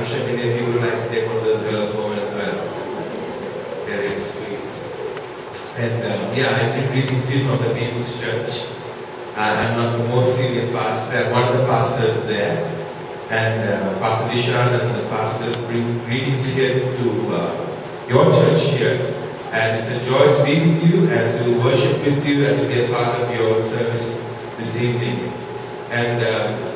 I'm sure many of you would like to take one of those girls home as well. Very sweet. And yeah, I think greetings to you from the People's Church. I'm not the most senior pastor, I'm one of the pastors there. And Pastor Dishant and the pastors bring greetings here to your church here. And it's a joy to be with you and to worship with you and to be a part of your service this evening. And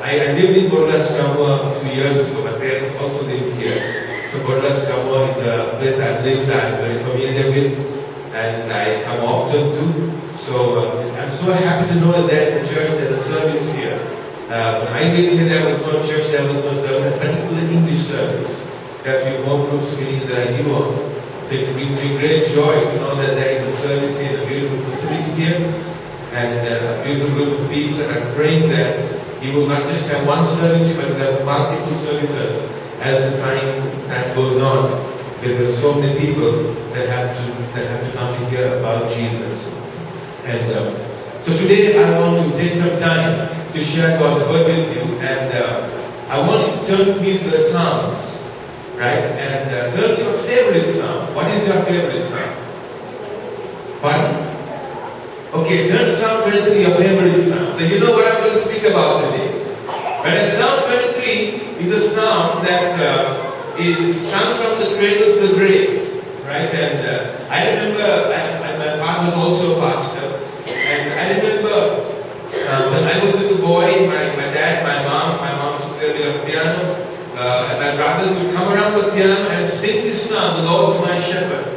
I lived in Godlaskamma a few years ago. My parents also lived here. So Godlaskamma is a place I've lived, I'm very familiar with, and I come often to. So I'm so happy to know that there's a church, there's a service here. When I lived here, there was no church, there was no service, and particularly English service. There are a few home groups meetings that I knew of. So it brings me great joy to know that there is a service here, a beautiful facility here, and a beautiful group of people. And I'm praying that you will not just have one service, but have multiple services as the time goes on. Because there are so many people that have to come to hear about Jesus. And so today I want to take some time to share God's word with you, and I want you to turn with me to the Psalms, right? And turn to your favorite Psalm. What is your favorite Psalm? Pardon? Okay, turn to Psalm 23, your favorite Psalm. So you know what I'm going to speak about today. But Psalm 23 is a Psalm that is sung from the cradle to the grave, right? And I remember, and my father was also a pastor, and I remember when I was a little boy, my dad, my mom used to play the piano, and my brothers would come around the piano and sing this song, "The Lord's My Shepherd."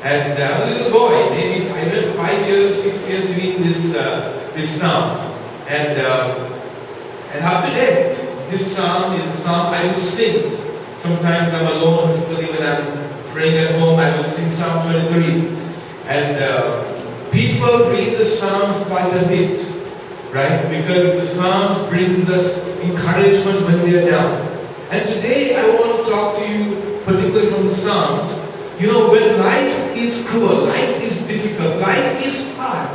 And I was a little boy, maybe 5 years, 6 years singing this song. And up to date, this song is a song I will sing. Sometimes I'm alone, particularly when I'm praying at home, I will sing Psalm 23. And people read the Psalms quite a bit, right? Because the Psalms brings us encouragement when we are down. And today I want to talk to you, particularly from the Psalms. You know, when life is cruel, life is difficult, life is hard,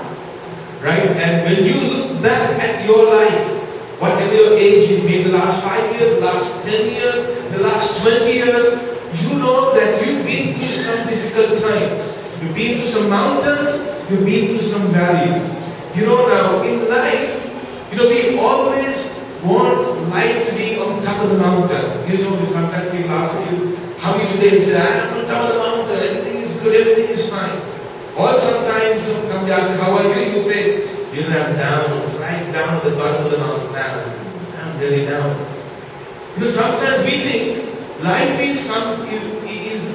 right? And when you look back at your life, whatever your age is, maybe the last 5 years, the last 10 years, the last 20 years, you know that you've been through some difficult times. You've been through some mountains, you've been through some valleys. You know, now in life, you know, we always want life to be on top of the mountain. You know, sometimes people ask you, how are you today? You say, I'm on top of the mountain, everything is good, everything is fine. Or sometimes somebody asks, how are you? You say, you know, I'm down, right down at the bottom of the mountain. I'm really down. You know, sometimes we think life is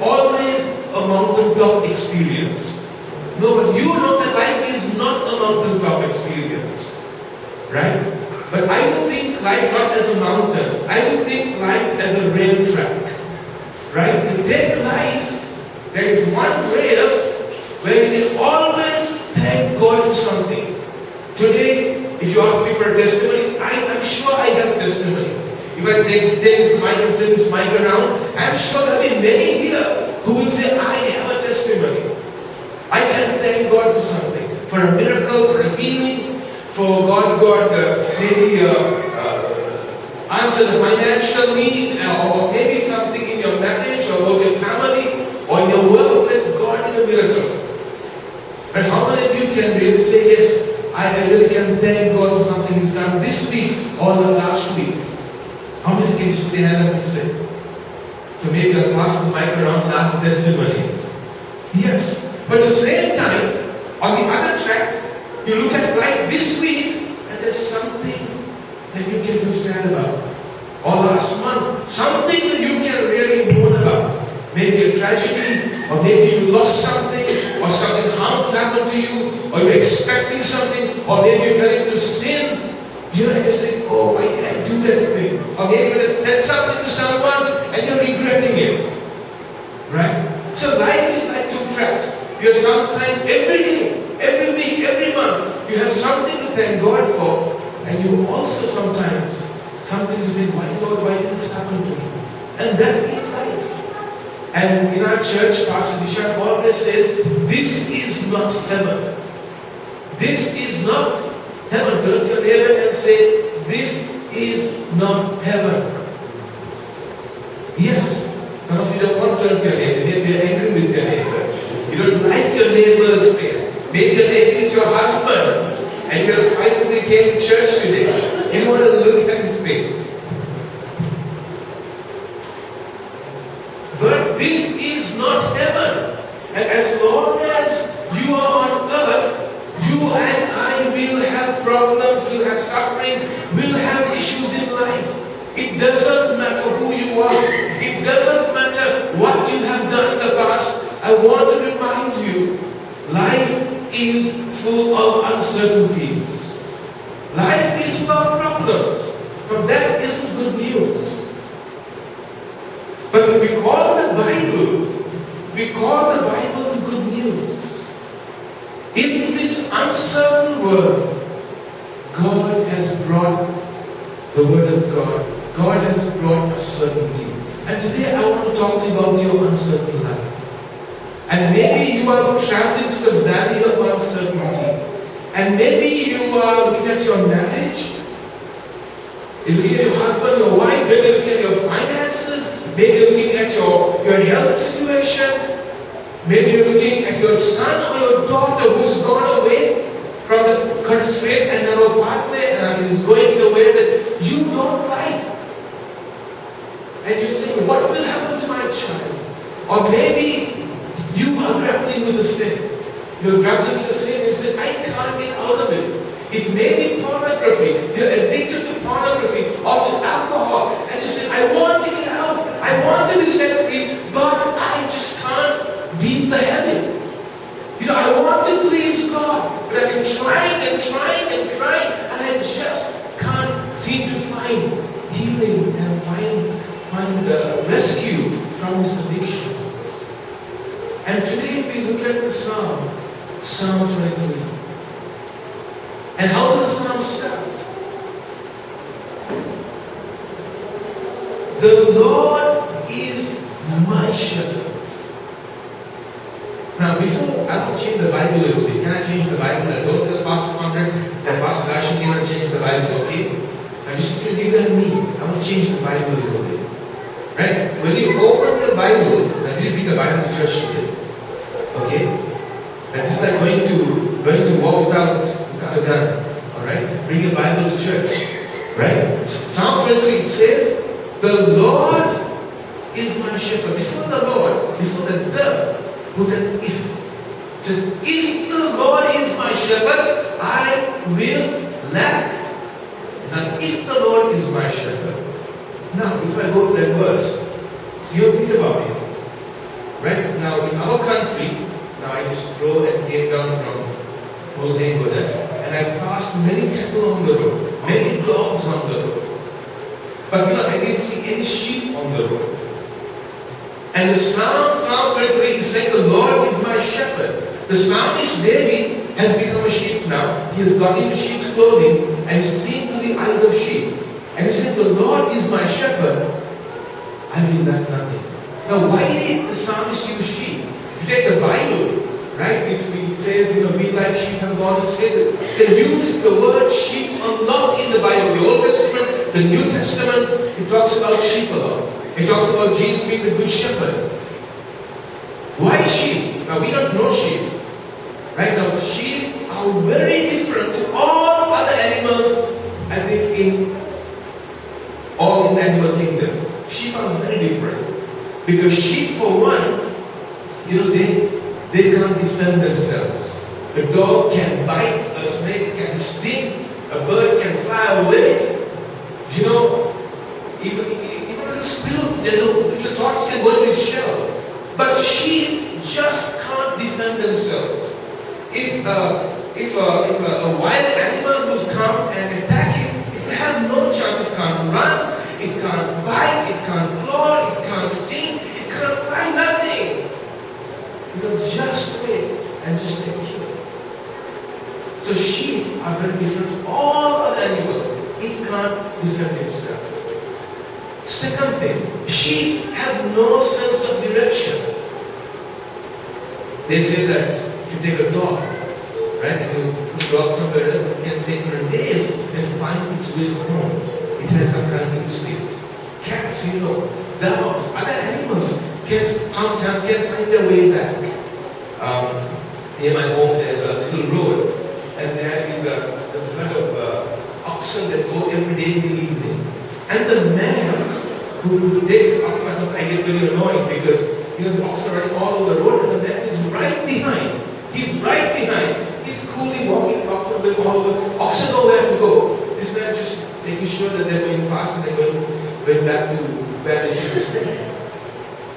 always a mountaintop experience. No, but you know that life is not a mountaintop experience. Right? But I would think life not as a mountain. I would think life as a rail track. Right? In that life, there is one rail where you can always thank God for something. Today, if you ask me for a testimony, I'm sure I have testimony. If I take this mic around, I'm sure there will be many here who will say, I have a testimony. I can thank God for something, for a miracle, for a healing, for God maybe answer the financial need, or maybe something in your marriage, or your family, or in your workplace. God did a miracle. But how many of you can really say, yes, I really can thank God for something He's done this week or the last week? How many can you put their hand up and say? So maybe I'll pass the mic around and ask the testimonies. Yes. But at the same time, on the other track, you look at life this week and there's something that you can feel sad about. Or last month, something that you can really mourn about. Maybe a tragedy, or maybe you lost something, or something harmful happened to you, or you're expecting something, or maybe you fell into sin. You know, and you say, oh, why did I do this thing? Or maybe you said something to someone and you're regretting it. Right? So life is like two tracks. You have sometimes every day, every week, every month, you have something to thank God for, and you also sometimes something to say, why Lord, why did this happen to me? And that is life. And in our church, Pastor Dishant always says, this is not heaven. This is not heaven. Turn to your neighbor and say, this is not heaven. Yes. Some of you don't want to turn to your neighbor. Maybe you're angry with your neighbor. You don't like your neighbor's face. Maybe your neighbor is your husband. And you're a fight because he came to church today. You want to look at his face. But this is not heaven. And as long as you are on earth, you and I will have problems, will have suffering, will have issues in life. It doesn't matter who you are. It doesn't matter what you have done in the past. I want to remind you, life is full of uncertainties. Life is full of problems. But that isn't good news. But we call the Bible the good news. In this uncertain world, God has brought the Word of God. God has brought a certainty. And today I want to talk to you about your uncertain life. And maybe you are traveling through the valley of uncertainty. And maybe you are looking at your marriage. You're looking at your husband, your wife, maybe you're looking at your finances. Maybe you're looking at your health situation. Maybe you're looking at your son or your daughter who's gone away from the straight and narrow pathway and is going in a way that you don't like. And you say, what will happen to my child? Or maybe you are grappling with the sin. You're grappling with the sin and you say, I can't get out of it. It may be pornography. You're addicted to pornography or to alcohol. And you say, I want to get out. I want to be set free, but I just can't beat the habit. I want to please God, but I've been trying and trying and trying, and I just can't seem to find healing and find rescue from this addiction. And today we look at the Psalm 23. And how does the Psalm start? The Lord is my shepherd. Now, before I will change the Bible a little bit. Can I change the Bible? I don't tell Pastor Conrad that Pastor Darshan cannot change the Bible, okay? Now, just leave that me. I will change the Bible a little bit. Right? When you open your Bible, now you bring the Bible to church today. Okay? That's just like going to walk without a gun. Alright? Bring your Bible to church. Right? Psalm 23, it says, the Lord is my shepherd. Before the Lord, before the put an if. It says, if the Lord is my shepherd, I will lack. Now, if the Lord is my shepherd. Now, if I go to that verse, you think about it. Right? Now, in our country, now I just drove and came down from Old Hainwood, and I passed many cattle on the road, many dogs on the road. But I didn't see any sheep on the road. And the Psalm 23 is saying, the Lord is my shepherd. The psalmist David has become a sheep now. He has got into sheep's clothing and seen through the eyes of sheep. And he says, the Lord is my shepherd. I will lack nothing. Now, why did the psalmist use sheep? If you take the Bible, right, it says, we like sheep have gone astray. They use the word sheep a lot in the Bible. The Old Testament, the New Testament, it talks about sheep a lot. It talks about Jesus being the good shepherd. Why sheep? Now we don't know sheep. Right now, sheep are very different to all other animals, I think, in the animal kingdom. Sheep are very different. Because sheep, for one, they can't defend themselves. A dog can bite, a snake can sting, a bird can fly away. There's a little toxic going in shell. But sheep just can't defend themselves. If a wild animal would come and attack it, it will have no chance. It can't run, it can't bite, it can't claw, it can't sting, it can't fly, nothing. Just wait and just get killed. So sheep are very different from all other animals. It can't defend itself. Second thing, sheep have no sense of direction. They say that if you take a dog, right, and you put a dog somewhere else, it can take for days and find its way home. It has some kind of instinct. Cats, dogs, other animals can find their way back. Near my home there's a little road, and there's a lot of oxen that go every day in the evening. And the man who takes the oxen, I get very annoyed because the oxen are running all over the road, and the man is right behind. He's right behind. He's coolly walking oxen all over. Oxen know where to go. This man just making sure that they're going fast and they're going back to where they should stay.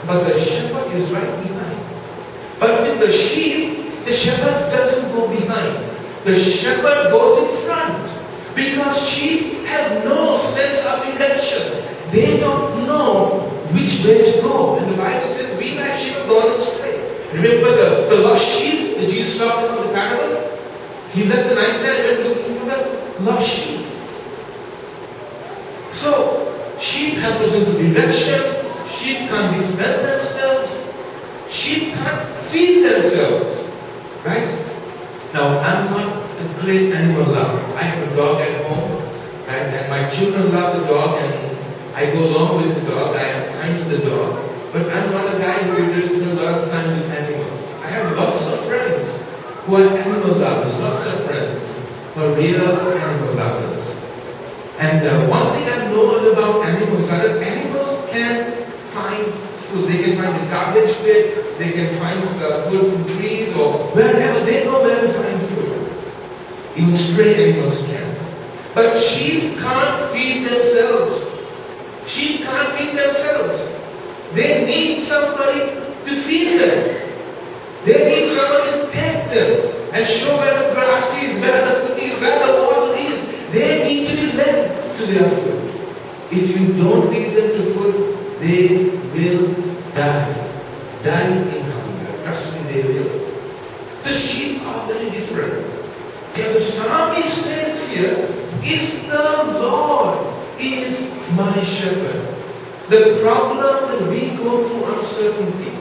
But the shepherd is right behind. But with the sheep, the shepherd doesn't go behind. The shepherd goes in front. Because sheep have no sense of direction. They don't know which way to go. And the Bible says, we like sheep have gone astray. Remember the lost sheep that Jesus talked about in the parable? He left the 99 and went looking for the lost sheep. So, sheep have no sense of direction. Sheep can't defend themselves. Sheep can't feed themselves. Right? Now, I'm not a great animal lover. I have a dog at home, right? And my children love the dog, and I go along with the dog. I am kind to the dog. But I'm not a guy who lives a lot of time with animals. I have lots of friends who are animal lovers, lots of friends who are real animal lovers. And one thing I've known about animals is that animals can find food. They can find a garbage pit, they can find food from trees or wherever. They know where to find food. Even stray animals can. But sheep can't feed themselves. Sheep can't feed themselves. They need somebody to feed them. They need somebody to take them and show where the grass is, where the food is, where the water is. They need to be led to their food. If you don't lead them to food, they will die. Die in hunger. Trust me, they will. The sheep are very different. And the psalmist says here, if the Lord is my shepherd. The problem that we go through uncertainty.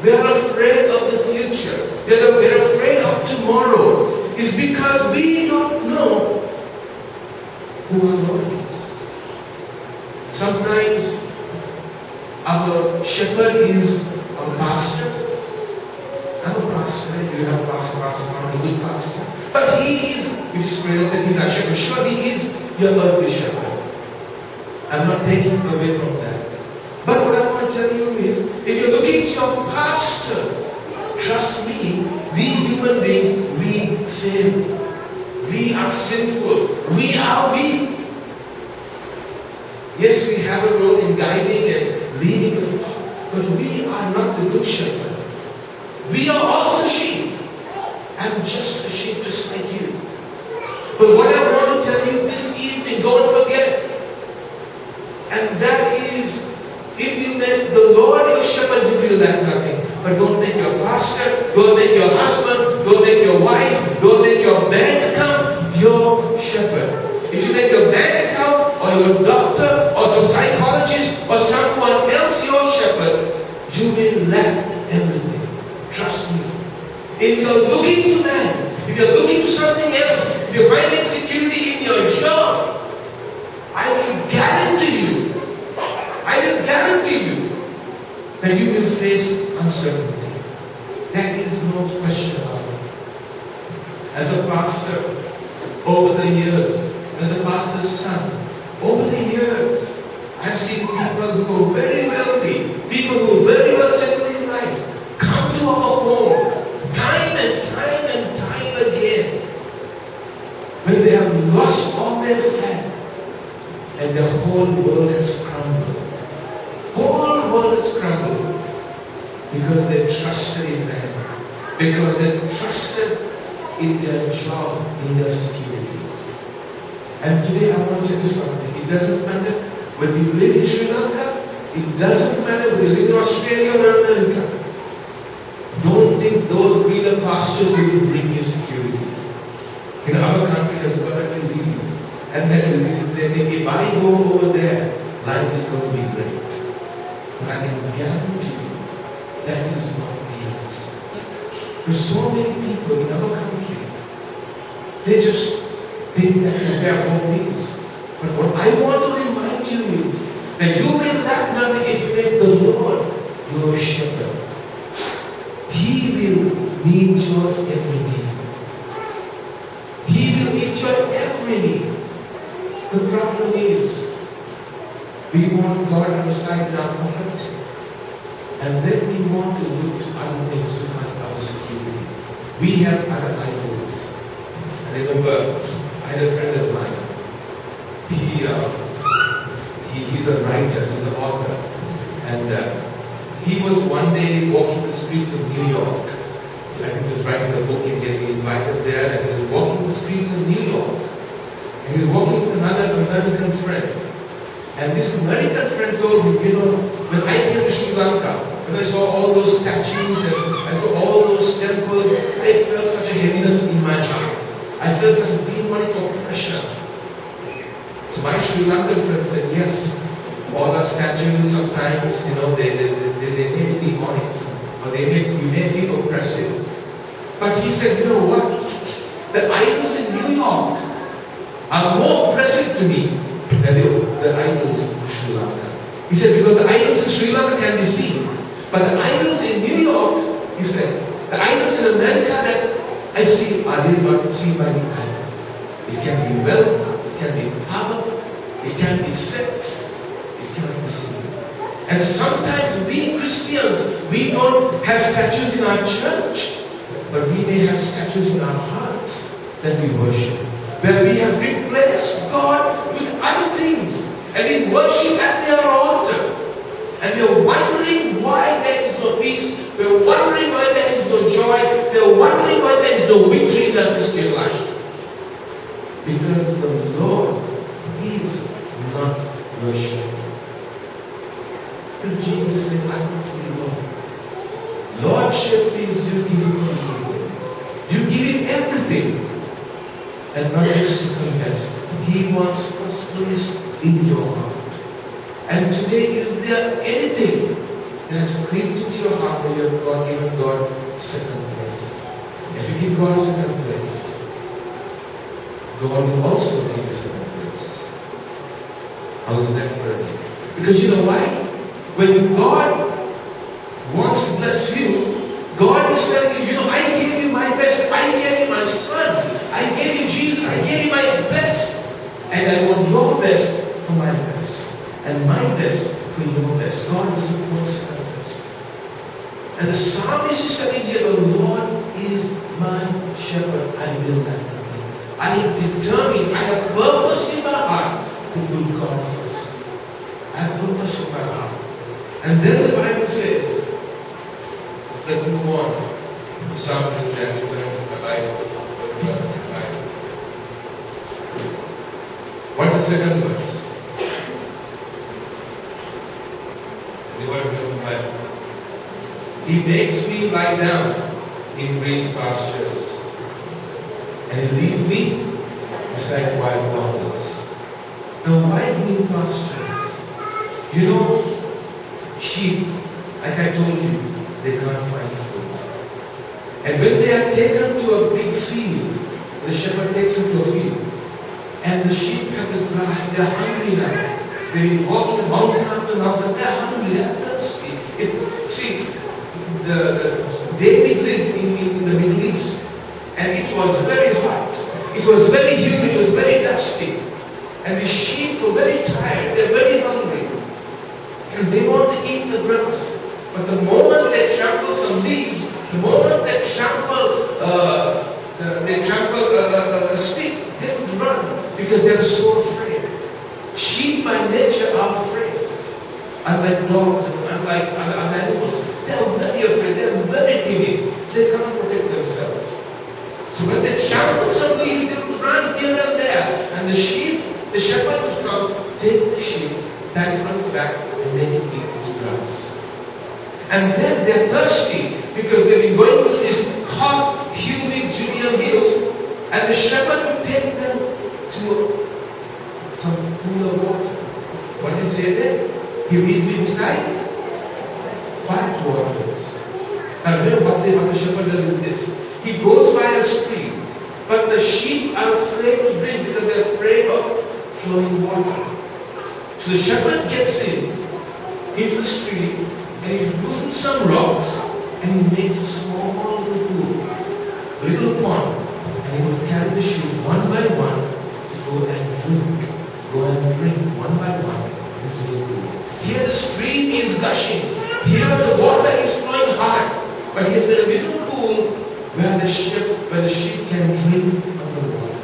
We are afraid of the future. We are afraid of tomorrow. Is because we don't know who our Lord is. Sometimes our shepherd is our pastor. I'm a pastor. You have a pastor, I'm a good pastor. But he is, you just pray and say he's our shepherd. Sure, he is your earthly shepherd. I'm not taking away from that. But what I want to tell you is, if you're looking to your pastor, trust me, we human beings, we fail. We are sinful. We are weak. Yes, we have a role in guiding and leading the flock, but we are not the good shepherd. We are also sheep. I'm just a sheep just like you. But what I want to tell you this evening, don't forget, and that is, if you make the Lord your shepherd, you will lack nothing. But don't make your pastor, don't make your husband, don't make your wife, don't make your bank account your shepherd. If you make your bank account, or your doctor, or some psychologist, or someone else your shepherd, you will lack everything. Trust me. If you're looking to man, if you're looking to something else, if you're finding security in your job, I will guarantee you that you will face uncertainty. There is no question about it. As a pastor, over the years, as a pastor's son, over the years, I've seen people who are very wealthy, people who are very well settled in life, come to our home time and time again, when they have lost all they had, and the whole world has crumbled. Whole world has crumbled because they trusted in man, because they trusted in their job, in their security. And today I want to tell you something. It doesn't matter whether you live in Sri Lanka, it doesn't matter whether you live in Australia or America. Don't think those greener pastures will bring you security. In our country has got a disease, and that disease, they think if I go over there, life is going to be great. But I can guarantee you, that is not the answer. There's so many people in our country, they just think that is where hope is. But what I want to remind you is that you will lack nothing if you make your every need. He will meet your every need. The problem is, we want God on the side in our pocket, and then we want to look to other things to find our security. We have other idols. I remember I had a friend of mine. He's a writer, he's an author, and he was one day walking the streets of New York. I think he was writing a book and getting invited there, and he was walking the streets of New York. And he was walking with another American friend. And this American friend told him, you know, when I came to Sri Lanka, when I saw all those statues and I saw all those temples, I felt such a heaviness in my heart. I felt such a demonic oppression. So my Sri Lankan friend said, yes, all the statues sometimes, you know, they may be demonic, or you may feel oppressive. But he said, you know what? The idols in New York are more oppressive to me than the idols in Sri Lanka. He said, because the idols in Sri Lanka can be seen. But the idols in New York, he said, the idols in America that I see, are they not seen by the eye? It can be wealth, it can be power, it can be sex, it can be sin. And sometimes we Christians, we don't have statues in our church, but we may have statues in our hearts that we worship, where we have replaced God with other things, and we worship at their altar. And we are wondering why there is no peace, we are wondering why there is no joy, we are wondering why there is no victory in our Christian life. Because the Lord is not worship. And Jesus said, I come to you, Lord. Lordship is you give him everything. You give him everything. And not just second best. He wants first place in your heart. And today, is there anything that has crept into your heart that you have given God second place? If you give God second place, God will also give you second place. How is that for you? Because you know why? When God wants to bless you, God is telling you, you know, I gave you my best, I gave you my son, I gave you Jesus, I gave you my best, and I want your best for my best, and my best for your best. God doesn't want second best. And the psalmist is telling you, the Lord is my shepherd, I will not nothing. I have determined, I have purposed in my heart to put God first. I have purposed in my heart. And then the Bible says, let's move on. Psalm 25, the Bible. What is the second verse? He makes me lie down in green pastures, and he leads me beside quiet waters. Now, why green pastures? You know, sheep, like I told you, they can't find food. And when they are taken to a big field, the shepherd takes them to a field, and the sheep have the grass, they are hungry now. They walk the mountain after mountain, they are hungry, they are thirsty. David lived in the Middle East, and it was very hot, it was very humid, it was very dusty. And the sheep were very tired, they were very hungry. And they want to eat the grass. But the moment they trample some leaves, the moment they trample a stick, they would run because they are so afraid. Sheep by nature are afraid. Unlike dogs and unlike other animals, they are very afraid, they are very timid. They can't protect themselves. So when they trample some leaves, they would run here and there. And the shepherd would come, take the sheep, that comes back, and then he eats this grass. And then they're thirsty because they've been going to these hot, humid Judean hills, and the shepherd would take them to some pool of water. What did he say there? He leads me beside quiet waters. Now remember what the shepherd does is this. He goes by a stream, but the sheep are afraid to drink because they're afraid of flowing water. So the shepherd gets into the stream, and he loosens some rocks, and he makes a small little pool. a little pond, and he would carry the sheep one by one to go and drink. Go and drink one by one this little pool. Here the stream is gushing. Here the water is flowing hard. But here's been a little pool where the sheep can drink of the water.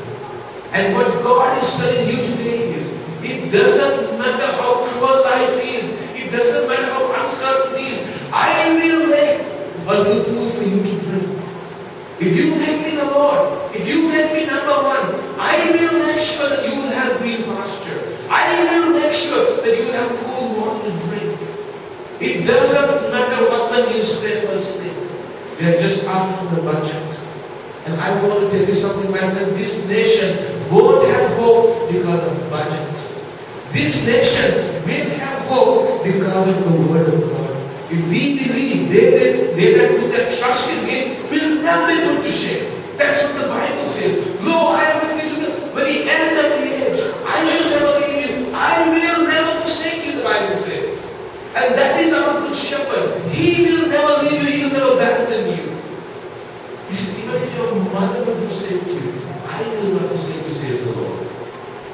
And what God is telling you today is, it doesn't matter how cruel life is, it doesn't matter how uncertain it is, I will make a little pool for you to drink. If you make me the Lord, if you make me number one, I will make sure that you will have green pasture. I will make sure that you will have cool water to drink. It doesn't matter what the newspapers say. They are just after the budget. And I want to tell you something, my friend. This nation won't have hope because of budgets. This nation will have hope because of the Word of God. If we believe they that put their trust in Him will never be put to shame. That's what the Bible says. Lo, I am with you to the very end of the age. I will never leave you. I will never forsake you, the Bible says. And that is our good shepherd. He will never leave you. He will never abandon you. He says, even if your mother will forsake you, I will not forsake you, says the Lord.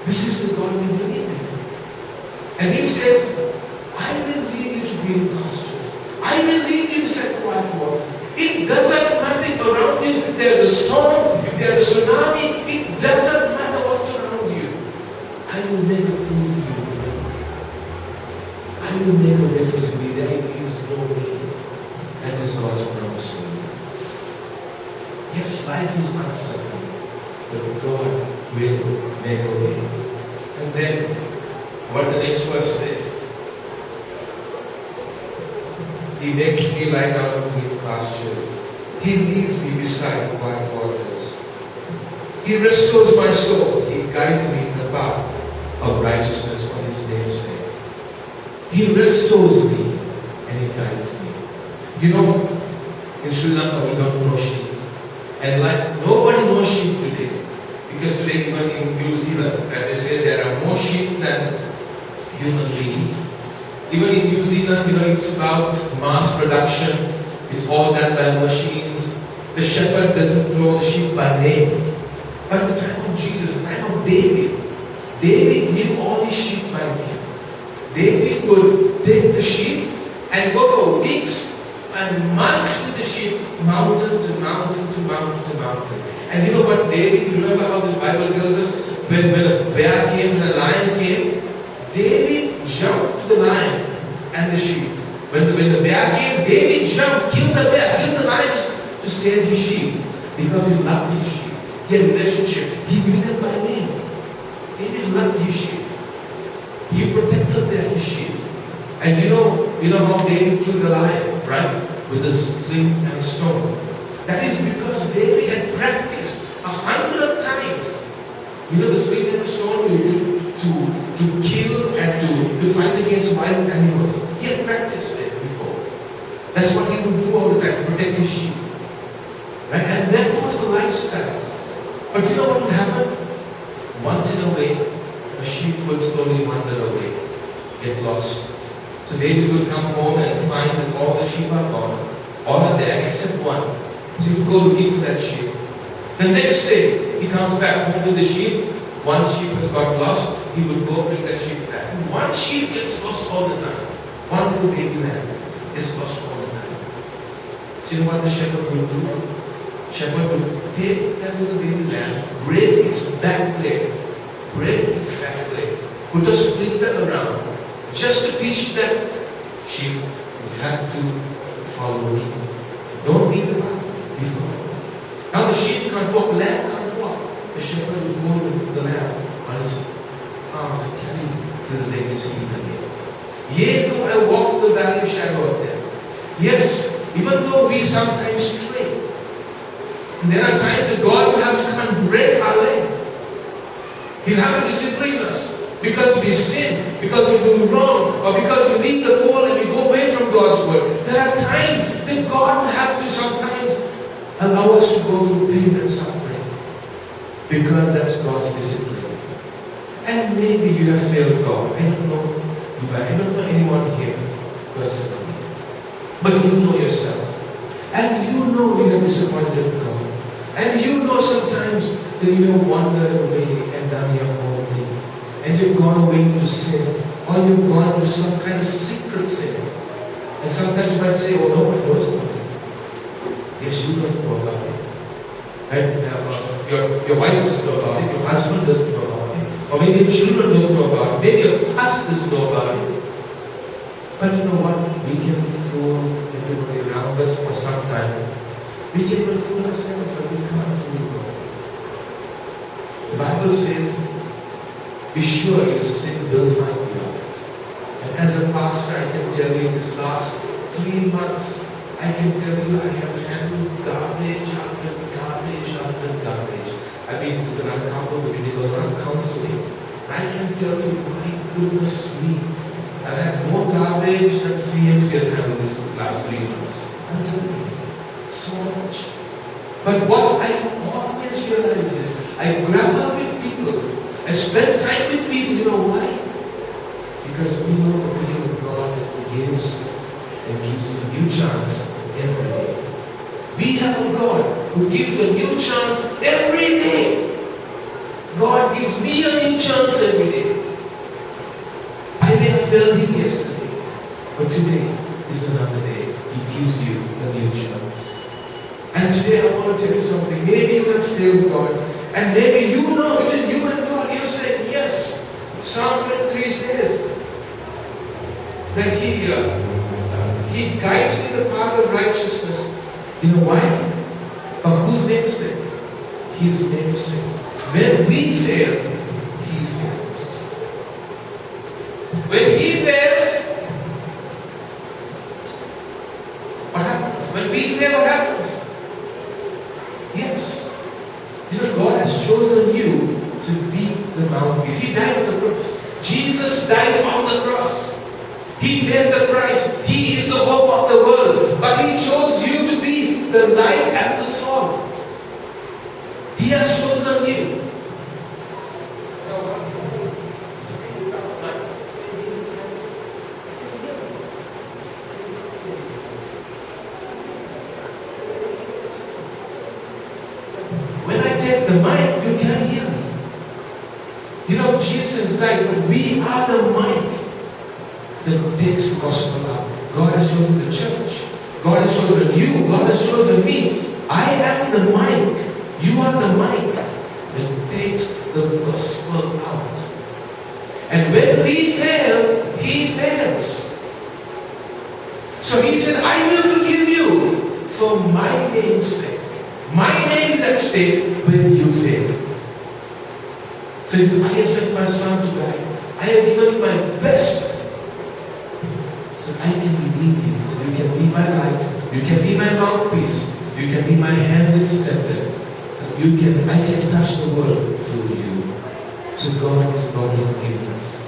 This is the God we believe in. And He says, I will lead you to green pastures. I will lead you beside quiet waters. It doesn't matter if around you there's a storm, if there's a tsunami, it doesn't matter what's around you. I will make a pool for you to drink. I will make a way for you to be there. There is no way. And this is God's promise to you. Yes, life is uncertain, but God will make a way. And then, what the next verse says? He makes me lie down in green pastures. He leads me beside quiet waters. He restores my soul. He guides me in the path of righteousness for His name's sake. He restores me and He guides me. You know, in Sri Lanka we don't know sheep. And like nobody knows sheep today. Because today even in New Zealand, they say there are more sheep than human beings. Even in New Zealand, it's about mass production. It's all done by machines. The shepherd doesn't know the sheep by name. But at the time of Jesus, the time of David, David knew all the sheep by name. David would take the sheep and go for weeks and months with the sheep, mountain to mountain to mountain to mountain. And you know what David, remember how the Bible tells us, when a bear came, when a lion came, David jumped to the lion and the sheep. When the bear came, David jumped, killed the bear, killed the lion to save his sheep. Because he loved his sheep. He had a relationship. He knew them by name. David loved his sheep. He protected his sheep. And you know how David killed the lion, right? With a sling and a stone. That is because David had practiced 100 times. The sling and the stone to kill and to fight against wild animals. He had practiced it before. That's what he would do all the time, protect his sheep. Right? And that was the lifestyle. But you know what would happen? Once in a way, a sheep would slowly wander away, get lost. So David would come home and find that all the sheep are gone. All are there except one. So he would go looking for that sheep. The next day, he comes back home with the sheep. One sheep has got lost. He would go bring that sheep back. One sheep gets lost all the time. One little baby lamb gets lost all the time. So you know what the shepherd would do? Shepherd would take that little baby lamb, break its back leg, put a splinter around, just to teach that sheep, you have to follow me. Don't be the path before. Now the sheep can't walk, lamb can't walk. The shepherd would hold the lamb on his arms and carry it till the day we see him again. Yea, though I walk through the valley of shadow of death. Yes, even though we sometimes stray, there are times that God will have to come and break our leg. He'll have to discipline us because we sin, because we do wrong, or because we leave the fold and we go away from God's word. There are times that God will have to sometimes allow us to go through pain and suffering because that's God's discipline. And maybe you have failed God. I don't know you, I don't know anyone here personally. But you know yourself. And you know you have disappointed God. And you know sometimes that you have wandered away and done your own thing. And you've gone away into sin. Or you've gone into some kind of secret sin. And sometimes you might say, oh, no one knows about it. Yes, you don't know about it. And your wife doesn't know about it. Your husband doesn't know about it. Or maybe your children don't know about it. Maybe your pastor doesn't know about it. But you know what? We can fool everybody around us for some time. We can even fool ourselves, but we can't fool God. The Bible says, be sure your sin will find you out. And as a pastor, I can tell you this last 3 months, I can tell you I have handled garbage after garbage after garbage. I've been to the uncountable meetings or counseling. I can tell you, my goodness me, I've had more garbage than CMC has handled this last 3 months. I'm telling you, so much. But what I always realize is, I grapple with people. I spend time with people. You know why? Because we know that we have a God that forgives and gives us a new chance every day. We have a God who gives a new chance every day. God gives me a new chance every day. I may have failed Him yesterday, but today is another day. He gives you a new chance. And today I want to tell you something. Maybe you have failed God, and maybe you know between you and God, you're saying, yes. Psalm 23 says that He guides me in the path of righteousness. You know why? For whose name's sake? His name's sake. When we fail, He fails. When He fails, what happens? When we fail, what happens? Yes. You know, God has chosen you to be the mouthpiece. He died on the cross. Jesus died on the cross. He paid the price. He is the hope of the world. But He chose you to be the light and the salt. He has chosen you. When I take the mic, you can't hear me. You know, Jesus is right, but we are the mic that takes the gospel out. God has chosen the church. God has chosen you. God has chosen me. I am the mic. You are the mic that takes the gospel out. And when we fail, He fails. So He says, I will forgive you for my name's sake. My name is at stake when you fail. So He says, I have sent my Son to die. I have given you my best. So I can redeem you. So you can be my light. You can be my mouthpiece. You can be my hands extended. So I can touch the world through you. So God is God of forgiveness.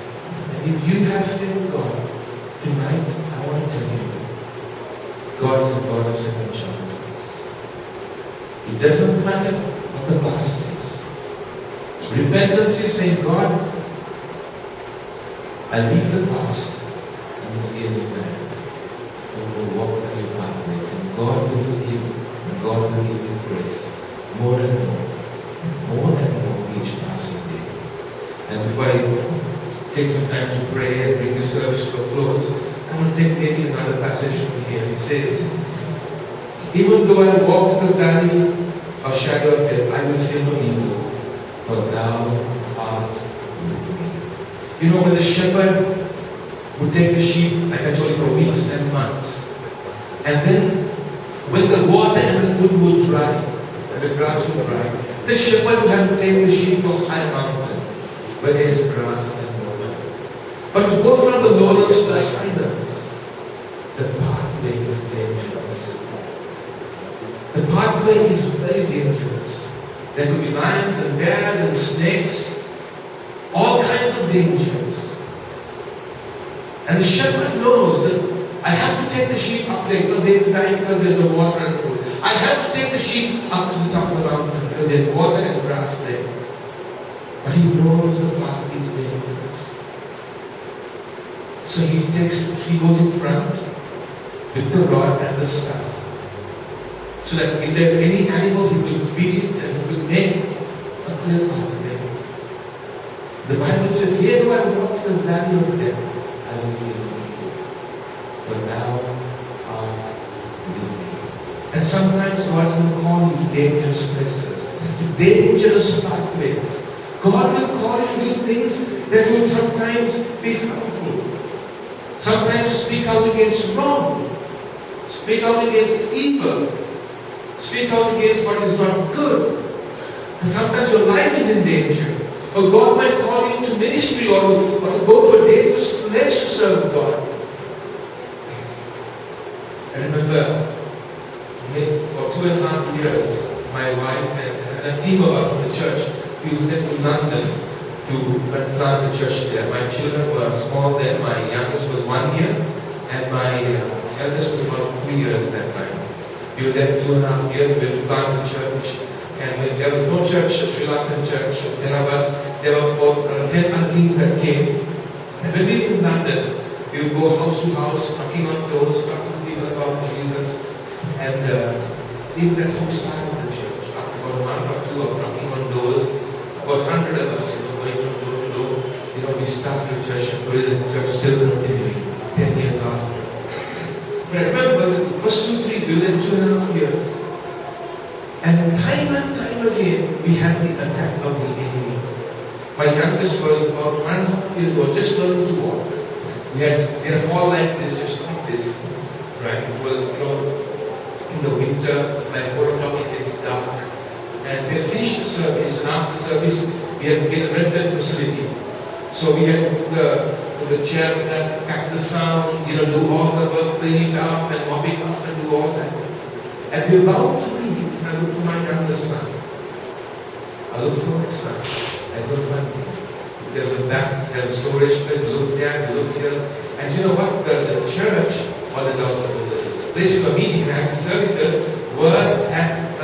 And if you have failed God, tonight I want to tell you, God is a God of second chances. It doesn't matter what the past is. Repentance is saying, God, I leave the past and will give you back. And will walk with you pathway. And God will forgive you. And God will give His grace. More and more. More and more each passing day. And before I take some time to pray and bring the service to a close, I'm going to take maybe another passage from here. It says, even though I walk in the valley of shadow of death, I will fear no evil, for thou art with me. You know, when the shepherd would take the sheep, like I told you, for weeks and months, and then when the water and the food would dry, and the grass would dry, the shepherd would have to take the sheep to a high mountain, where there is grass and water. But to go from the lowlands to the highlands, the pathway is dangerous. The pathway is very dangerous. There could be lions and bears and snakes, all kinds of dangers. And the shepherd knows that I have to take the sheep up there because they will die because there's no water and food. I have to take the sheep up to the top of the mountain because there's water and grass there. But he knows the path is dangerous. So he goes in front with the rod and the staff. So that if there's any animal, he will feed it and he will make a clear pathway. The Bible says, yea, though I walk in the valley of death, I will fear no evil, for thou art with me. And sometimes God's going to call you to dangerous places, to dangerous pathways. God will call you to do things that will sometimes be harmful. Sometimes speak out against wrong. Speak out against evil. Speak out against what is not good. And sometimes your life is in danger. Or God might call you to ministry or to go to a dangerous place to serve God. I remember for 2.5 years, my wife and a team of us from the church, we were sent to London to plant the church there. My children were small then. My youngest was 1 year and my eldest was about 3 years that time. We were there 2.5 years. We were to plant the church. And there was no church, Sri Lankan church, 10 of us. There were about 10 other teams that came. And when we were in London, we would go house to house, knocking on doors, talking to people about Jesus. And even that's how we started the church. After about 1 or 2 of knocking on doors, about 100 of us, going from door to door, we started the church, and today the church still continuing 10 years after. But I remember the first 2-3, we were there 2.5 years. And time again, we had the attack of the enemy. My youngest was about 1.5 years old, just learning to walk. We had a hall like this, just like this. Right? It was, in the winter, by 4 o'clock it gets dark. And we had finished the service, and after service, we had a rented facility. So we had to put the chairs there, pack the sound, do all the work, clean it up, and mop it up, and do all that. And we were about to leave. I looked for my youngest son. I looked for my son. I couldn't find him. There's a storage space. We looked there, we looked here. And you know what? The church, or the place we were meeting at, the services, were at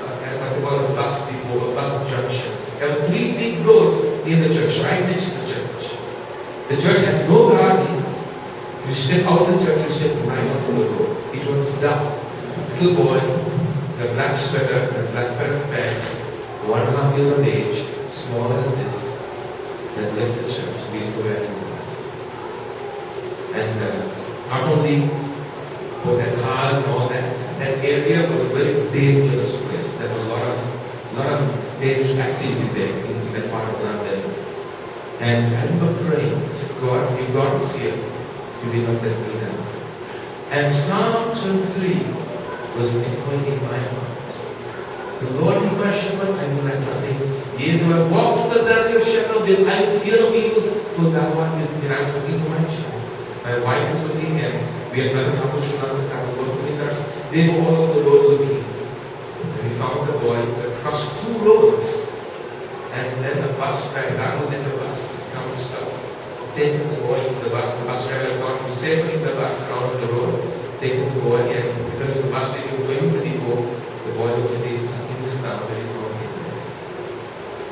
what they call a bus depot, a bus junction. There were 3 big roads near the church, right next to the church. The church had no garden. You step out of the church, you step right onto the road. It was dark. Little boy, the black sweater, the black pair of pants, 1.5 years of age, small as this, that left the church, we didn't know where he was. And not only were there cars and all that, that area was a very dangerous place. There was a lot of dangerous activity there in that part of London. And I remember praying, I said, God, you got us here, you did not let me down. And Psalm 23 was echoing in my heart. The Lord is my shepherd, I will lack nothing. Yea, though I walk through the valley of shadow of death, I will fear no evil, for thou art with me. I'm looking for my child. My wife is looking, and we had another couple who come working with us. They were all over the road looking. And we found the boy that crossed 2 roads. And then the bus driver, rather than the bus, come and stop. Taking the boy into the bus driver got safely in the bus and out of the road. Taking the boy, and because the bus was going to the depot, the boy was sitting in his car when he found him there.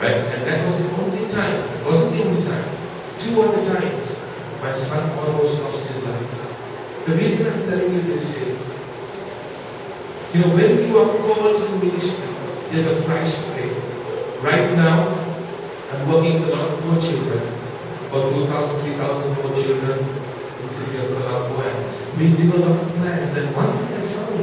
Right? And that was the only time. It wasn't the only time. 2 other times, my son almost lost his life. The reason I'm telling you this is, when you are called to the ministry, there's a price to pay. Right now, I'm working with a lot of poor children, about 2,000, 3,000 poor children in the city of Colombo, and we do a lot of plans. And one thing I found,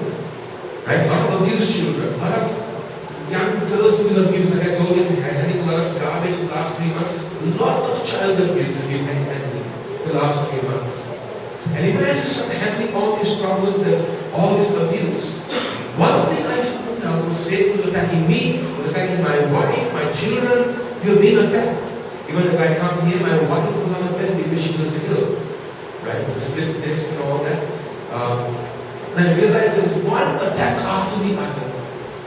right, a lot of abused children, a lot of young girls who been abused, like I told you, we had handling a lot of garbage in the last 3 months, a lot of child abuse that we've been handling the last 3 months. And if I just start handling all these problems and all this abuse, one thing I found out was Satan was attacking me, was attacking my wife, my children. We were being attacked. Even if I come here, my wife was on the bed because she was ill. Right? The split disc and all that. And I realized there was one attack after the other.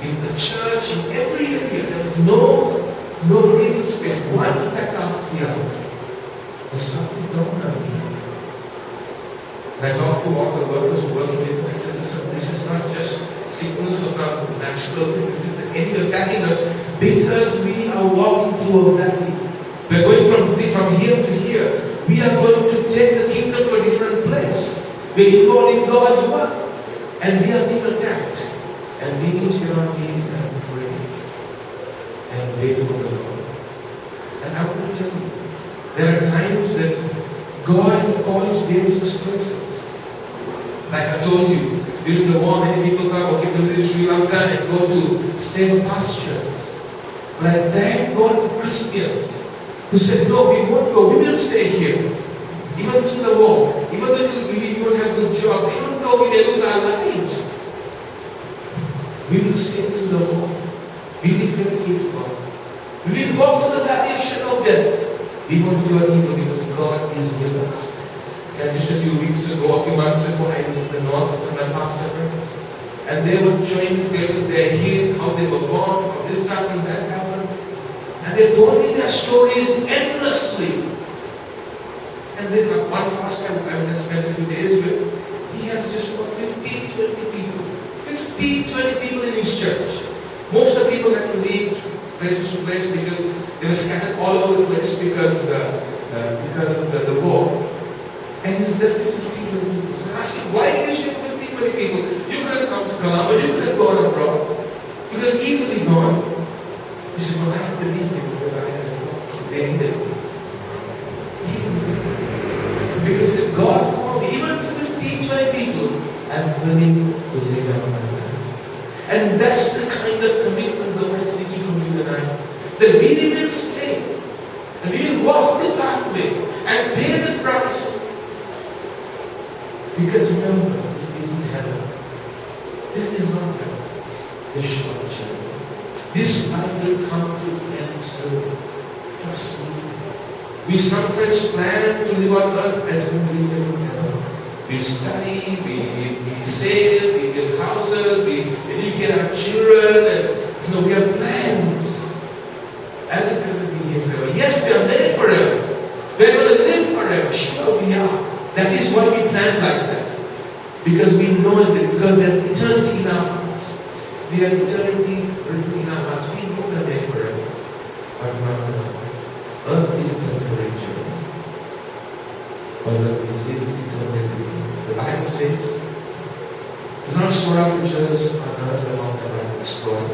In the church, in every area, there was no breathing space. One attack after the other. There's something wrong with me. And I talked to all the workers who work with me. I said, listen, this is not just sickness or some natural thing. This is the enemy attacking us because we are walking through a valley. We are going from here to here. We are going to take the kingdom to a different place. We are involved in God's work. And we are being attacked. And and pray and wait on the Lord. And I want to tell you, there are times that God calls dangerous places. Like I told you, during the war, many people thought, okay, go to Sri Lanka and go to safe pastures. But I thank God for Christians who said, no, we won't go, we will stay here. Even through the war, even though we don't have good jobs, even though we may lose our lives, we will stay through the war. We will be faithful to God. We will go through the valley of shadow of death. We won't fear evil because God is with us. And just a few weeks ago, a few months ago, I was in the north with my pastor friends. And they were showing me places they healed, how they were born, how this happened, that happened. And they told me their stories endlessly. And there's one pastor I spent a few days with. He has just about 15, 20 people. 15, 20 people in his church. Most of the people had to leave place to place because they were scattered all over the place because of the war. And he's left with 15, 20 people. So I asked him, why did you stay with 15, 20 people? You could have come to Colombo, you could have gone abroad. You could have easily gone. He said, well, I have to leave you because I have to walk. They needed me. Because if God called me, even 15, 20 people, I'm willing to lay down my life. And that's the kind of commitment God is seeking from you and I. That we will stay. And we will walk the pathway and pay the price. Because remember, this isn't heaven. This is not heaven. This short journey. This life will come to an end soon. Trust me. We sometimes plan to live on earth as we live in heaven. We study, we save, we build houses, we educate our children, and we have plans. As if we will be here forever. Yes, we are made forever. We are going to live forever. Sure, we are. That is why we plan like that. Because we know it, because there's eternity in our hearts. We have eternity written in our hearts. We know that they're forever. But not now. Earth is a temporary journey. But we live eternally. The Bible says, do not store up riches on earth among them and destroy,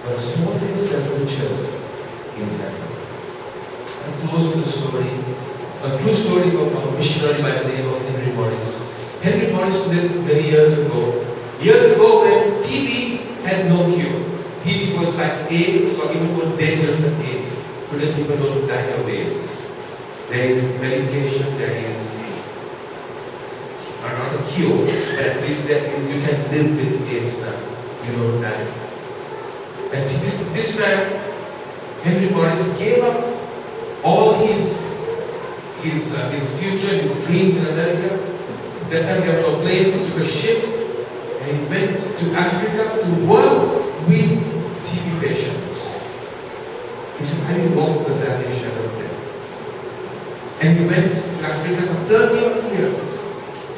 but store for yourself riches in heaven. I close with a story. A true story of a missionary by the name of Henry Morris. Henry Morris lived many years ago. Years ago when TB had no cure. TB was like AIDS or even more dangerous than AIDS. Today people don't die of AIDS. There is medication, there is not a cure, but at least there is, you can live with AIDS now. You don't die. And this man, Henry Morris, gave up all his future, his dreams in America. That time there were no planes, he took a ship and he went to Africa to work with TB patients. He said, I will walk the valley of shadow of death. And he went to Africa for 30 years.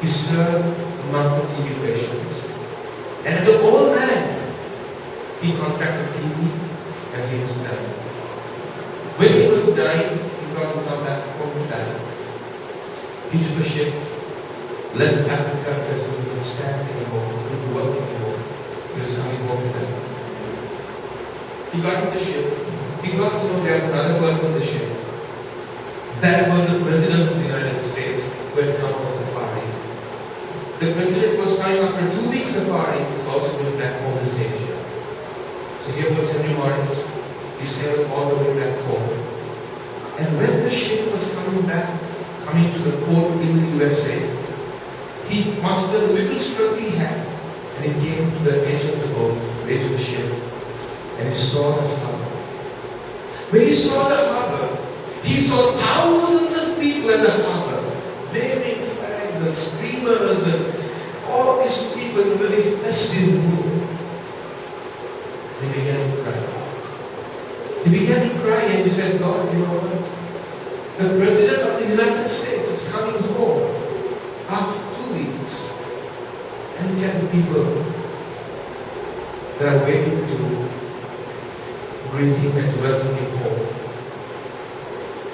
He served among the TB patients. And as an old man, he contracted TB and he was dying. When he was dying, he thought to come back home to die. He took a ship, left Africa because he couldn't stand anymore, he couldn't work anymore. He was coming home to die. He got on the ship. He got to know there was another person on the ship. That was the President of the United States who had come on a safari. The President was coming after a 2-week safari. He was also going back home to Asia. So here was Henry Morris. He sailed all the way back home. And when the ship was coming to the port in the USA, he mustered a little strength he had, and he came to the edge of the boat, the edge of the ship, and he saw the harbor. When he saw the harbor, he saw thousands of people at the harbor, waving flags and streamers and all these people in a very festive mood. He began to cry. He began to cry and he said, God, you know what? The President of the United States is coming home after 2 weeks. And yet the people that are waiting to greet him and welcome him home.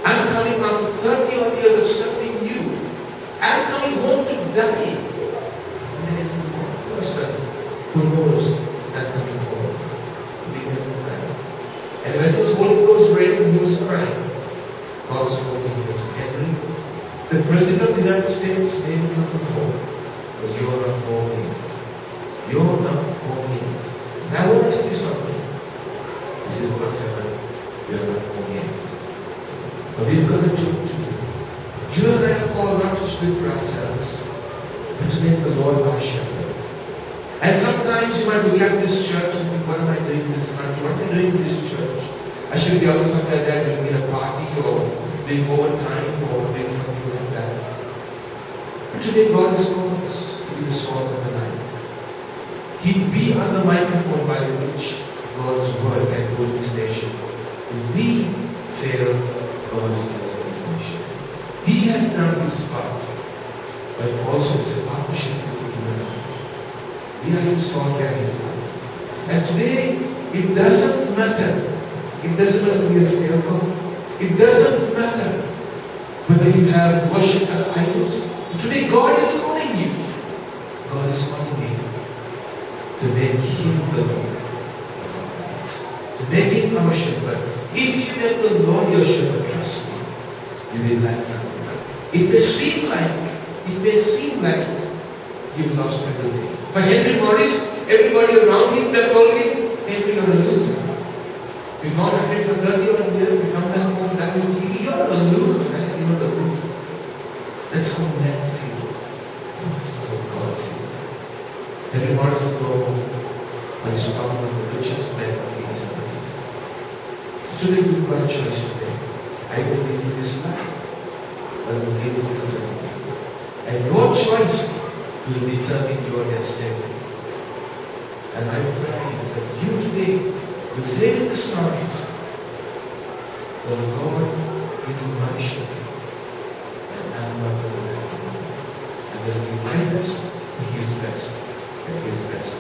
I'm coming after 30 odd years of serving you. I'm coming home to die. And there is one person who knows I'm coming home. when he was crying, God spoke to him and said, Henry, the President of the United States may be not home, but you're not home yet. You're not home yet. And I want to tell you something. This is what happened. You're not home yet. But we've got a job to do. You and I are called not to speak for ourselves, but to make the Lord our shepherd. And sometimes you might look at this church and think, what am I doing in this country? What am I doing in this church? I should be out somewhere there doing a party or doing overtime or doing something like that. But today God has called us to be the salt of the light. He'd be on the microphone by which God's word can go to this nation. If we fail, God does in this nation. He has done his part, but also it's a partnership with you and I. We are to salt and his life. And today, it doesn't matter. It doesn't matter whether you fail God. It doesn't matter whether you have worship at idols. Today, God is calling you. God is calling you to make him the Lord of our lives. To make him our shepherd. If you make the Lord your shepherd, trust me, you will lack nothing. It may seem like you've lost everything. For Henry Morris, everybody around him, they're calling Henry, you're a loser. We've gone ahead for 30 odd years, we come back home, that means you're a loser, man, you're a loser. That's how man sees it. That's how God sees it. Henry Morris is no home, but he's talking about the richest man of the eternity. Today you've got a choice today. I will live in this life, I will live in eternity. And your choice will determine your destiny. And I pray that you today will say in the stories, the Lord is my shepherd, and I am not going to lack anything. And will be my best, and his best, and his best.